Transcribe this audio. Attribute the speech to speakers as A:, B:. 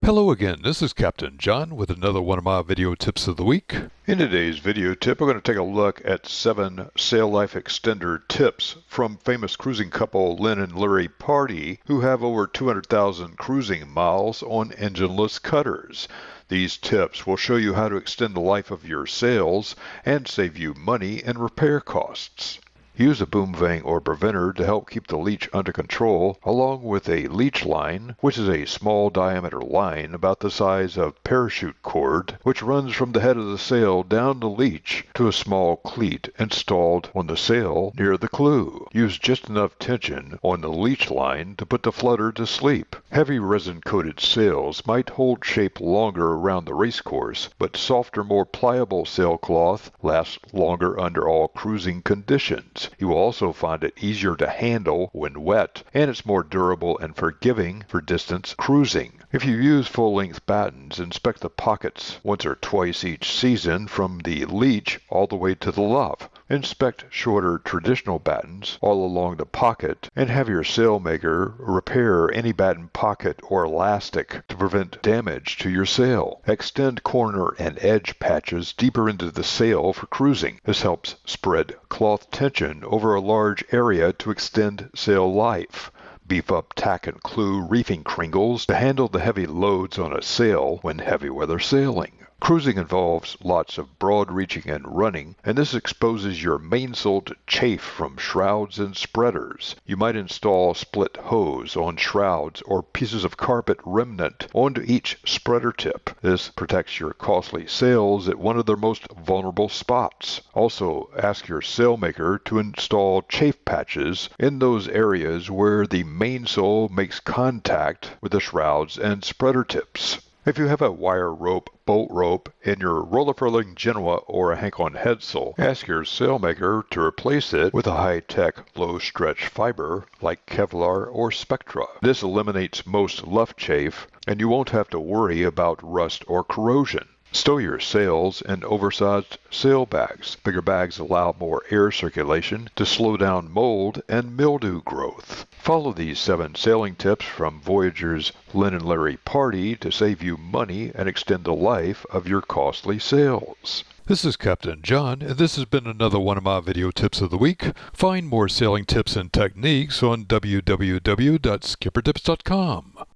A: Hello again, this is Captain John with another one of my video tips of the week. In today's video tip, we're going to take a look at 7 sail life extender tips from famous cruising couple Lynn and Larry Pardey, who have over 200,000 cruising miles on engineless cutters. These tips will show you how to extend the life of your sails and save you money and repair costs. Use a boom vane or preventer to help keep the leech under control, along with a leech line, which is a small diameter line about the size of parachute cord, which runs from the head of the sail down the leech to a small cleat installed on the sail near the clew. Use just enough tension on the leech line to put the flutter to sleep. Heavy resin-coated sails might hold shape longer around the race course, but softer, more pliable sailcloth lasts longer under all cruising conditions. You will also find it easier to handle when wet, and it's more durable and forgiving for distance cruising. If you use full-length battens, inspect the pockets once or twice each season from the leech all the way to the luff. Inspect shorter traditional battens all along the pocket, and have your sailmaker repair any batten pocket or elastic to prevent damage to your sail. Extend corner and edge patches deeper into the sail for cruising. This helps spread cloth tension over a large area to extend sail life. Beef up tack and clew reefing cringles to handle the heavy loads on a sail when heavy weather sailing. Cruising involves lots of broad reaching and running, and this exposes your mainsail to chafe from shrouds and spreaders. You might install split hose on shrouds or pieces of carpet remnant onto each spreader tip. This protects your costly sails at one of their most vulnerable spots. Also, ask your sailmaker to install chafe patches in those areas where the mainsail makes contact with the shrouds and spreader tips. If you have a wire rope, bolt rope in your roller furling Genoa or a Hank-on headsail, ask your sailmaker to replace it with a high-tech, low-stretch fiber like Kevlar or Spectra. This eliminates most luff chafe, and you won't have to worry about rust or corrosion. Stow your sails in oversized sail bags. Bigger bags allow more air circulation to slow down mold and mildew growth. Follow these 7 sailing tips from Voyagers' Lynn and Larry Pardey to save you money and extend the life of your costly sails. This is Captain John, and this has been another one of my video tips of the week. Find more sailing tips and techniques on www.skippertips.com.